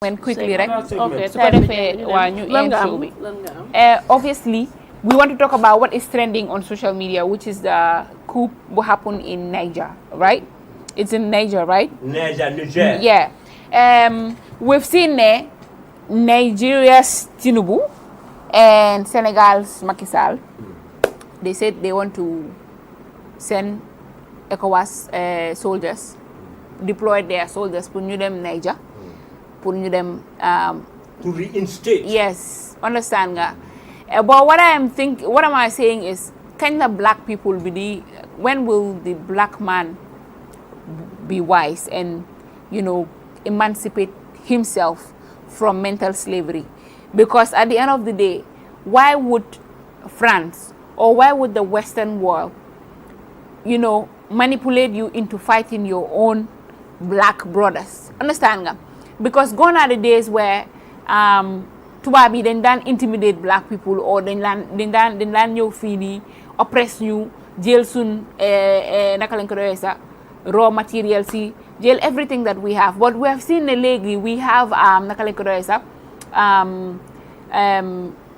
When quickly, right? Okay, obviously, we want to talk about what is trending on social media, which is the coup what happened in Niger, right? It's in Niger, right? Niger. Yeah. We've seen Nigeria's Tinubu and Senegal's Macky Sall. They said they want to send ECOWAS soldiers, deploy their soldiers to New Dem Niger. Put them to reinstate. Yes, understand nga. But what am I saying is, can the black people when will the black man be wise and, emancipate himself from mental slavery? Because at the end of the day, why would France or why would the Western world, manipulate you into fighting your own black brothers? Understand nga? Because gone are the days where tubaab yi dañ daan intimidate black people or dañ daan ñëw fii nii oppress ñu jël suñ naka lañ ko doyee sax raw materials yi jël everything that we have, but we have seen ne léegi we have naka lañ ko doyee sax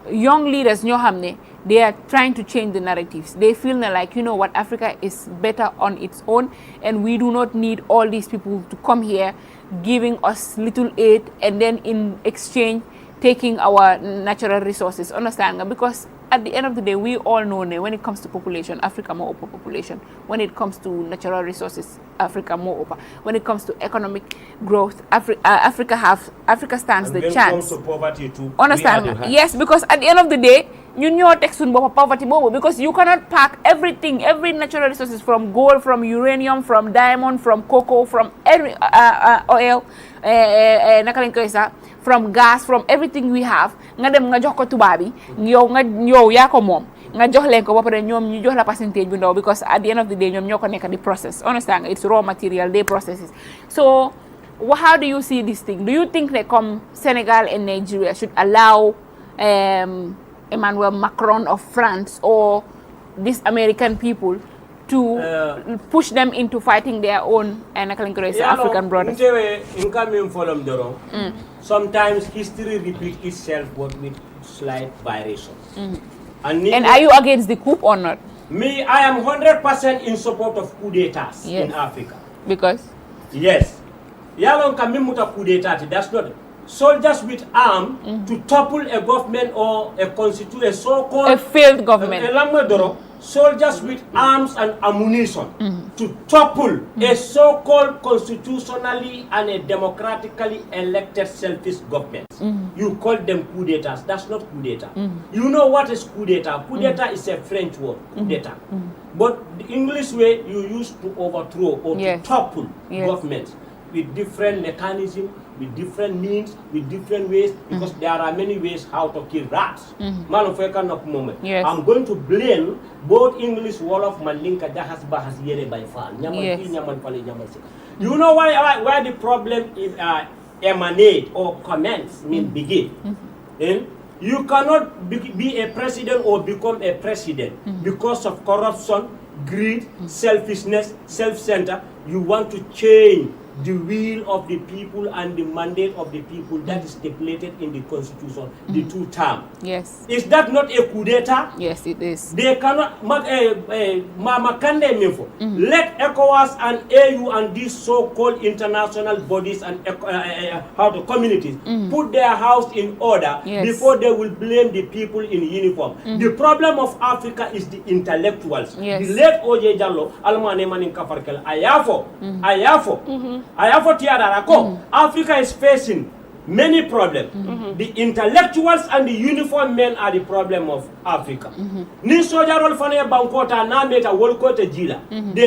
young leaders ñoo xam ne they are trying to change the narratives. They feel like, what, Africa is better on its own and we do not need all these people to come here giving us little aid and then in exchange taking our natural resources. Understand? Because at the end of the day, we all know when it comes to population, Africa more open population. When it comes to natural resources, Africa more open. When it comes to economic growth, Africa stands the chance. When it comes to poverty too, understand? Yes, because at the end of the day, you know textun poverty because you cannot pack everything, every natural resources from gold, from uranium, from diamond, from cocoa, from every oil, from gas, from everything we have. Nga dem nga jox ko tubaab yi yow yaa ko moom nga jox leen ko ba pare ñoom ñu jox la percentage bu ndaw because at the end of the day ñoom ñoo ko nekk di process. Understand? It's raw material, they process it. So how do you see this thing? Do you think that Senegal and Nigeria should allow Emmanuel Macron of France or these American people to push them into fighting their own African brothers? Sometimes history repeats itself but with slight variation. And are you against the coup or not? Me, I am 100% in support of coup d'etats in Africa. Because? Yes. Yalon kamimuta coup d'etat, that's not soldiers with arms to topple a government or a so-called... A failed government. Soldiers with arms and ammunition to topple a so-called constitutionally and a democratically elected selfish government. You call them coup d'etats. That's not coup d'etat. You know what is coup d'etat? Coup d'etat is a French word, coup d'etat. But the English way you use to overthrow or to topple governments with different mechanisms, with different means, with different ways, because there are many ways how to kill rats. I'm going to blame both English Wolof Mandinka Jahas Bahas Yere by Far. You know why the problem is emanate or commence begin? You cannot be a president or become a president because of corruption, greed, selfishness, self-centered. You want to change the will of the people and the mandate of the people that is stipulated in the constitution, the two terms. Yes. Is that not a coup d'etat? Yes, it is. They cannot, let ECOWAS and AU and these so-called international bodies and communities put their house in order before they will blame the people in uniform. The problem of Africa is the intellectuals. The late O.J. Jallo, Almane Manin Kafarkel, Ayafo, Africa is facing many problems. The intellectuals and the uniformed men are the problem of Africa. They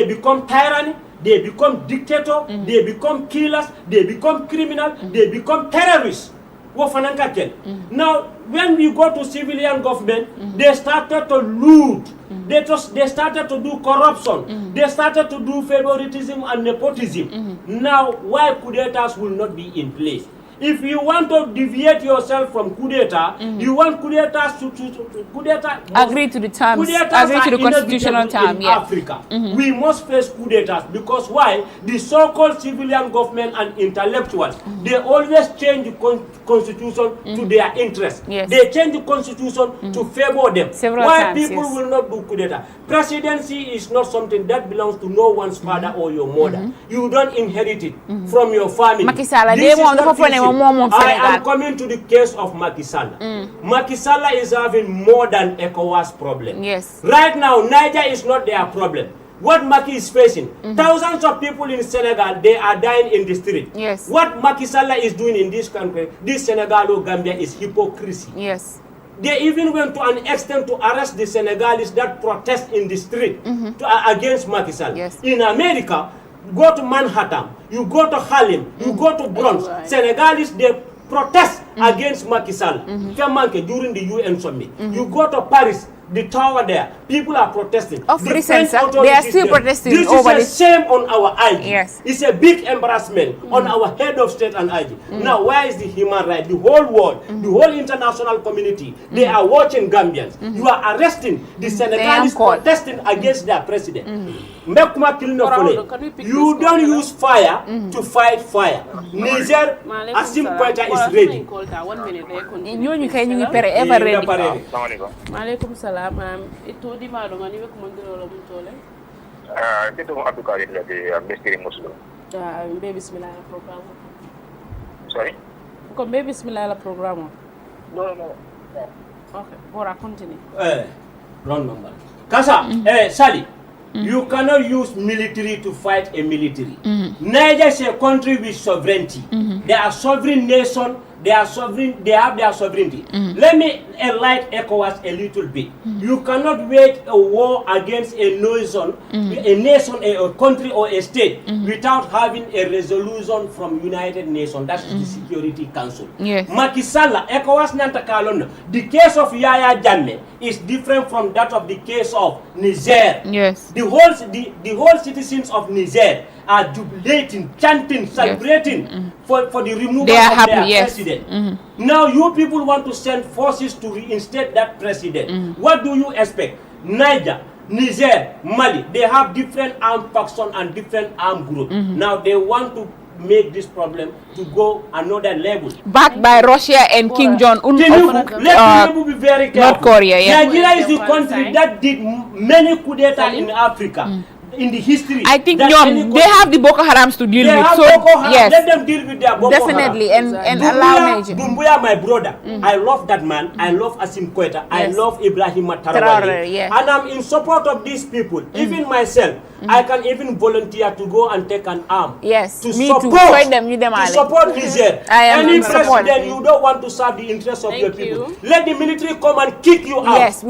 become tyranny, they become dictator, they become killers, they become criminals, they become terrorists. Now, when we go to civilian government, they started to loot. They started to do corruption. They started to do favoritism and nepotism. Now, why coup d'etats will not be in place? If you want to deviate yourself from coup d'etat, you want coup d'etat to coup d'etat. Agree to the terms. Agree to the constitutional term. In Africa, we must face coup d'etats because why? The so-called civilian government and intellectuals, they always change the constitution to their interest. Yes. They change the constitution to favor them. Several why times, people will not do coup d'etat? Presidency is not something that belongs to no one's father or your mother. You don't inherit it from your family. Macky Sall, This is not I am coming to the case of Macky Sall. Macky Sall is having more than ECOWAS problem. Yes. Right now, Niger is not their problem. What Macky is facing, thousands of people in Senegal, they are dying in the street. Yes. What Macky Sall is doing in this country, this Senegal or Gambia, is hypocrisy. Yes. They even went to an extent to arrest the Senegalese that protest in the street against Macky Sall. Yes. In America, go to Manhattan, you go to Harlem, you go to Bronx, Senegalese, they protest against Macky Sall during the UN summit. You go to Paris, the tower there, people are protesting. Of recent, they are still protesting this over this. This is a shame on our IG. Yes. It's a big embarrassment on our head of state and IG. Now, where is the human right? The whole world, the whole international community, they are watching Gambians. You are arresting the Senegalese protesting against their president. You don't use fire to fight fire. Niger, Asim Quetta is ready. Maaleykum salam. Itu di ma do ngani wek mon diro la mun tole. Kita mau Abdul Karim lagi misteri Muslim. Be bismillah la program. Sorry? Ko be bismillah la program. No. Okay, Bora continue. Wrong number. Kasa, Sally, you cannot use military to fight a military. Niger is a country with sovereignty. They are sovereign nation. They are sovereign. They have their sovereignty. Let me enlighten ECOWAS a little bit. You cannot wage a war against a nation, a country or a state without having a resolution from United Nations. That's the Security Council. Yes. Macky Sall, ECOWAS nanta kalon. The case of Yaya Jammeh is different from that of the case of Niger. Yes. The whole citizens of Niger are jubilating, chanting, celebrating for the removal of their president. Now you people want to send forces to reinstate that president. What do you expect? Niger, Mali, they have different armed factions and different armed groups. Now they want to make this problem to go another level. Backed by Russia and King Jong-un. Let me be very careful. North Korea, yeah. Nigeria is the country that did many coup d'etats in Africa. In the history, I think they have the Boko Harams to deal with. So yes, let them deal with their Boko definitely, Haram. and allow Niger. Dumbuya, my brother, I love that man. I love Asim Quetta. I love Ibrahim Traoré. And I'm in support of these people. Even myself, I can even volunteer to go and take an arm. Yes, to me support, too. To support Niger. Any president, you don't want to serve the interests of your people. Let the military come and kick you out. Yes.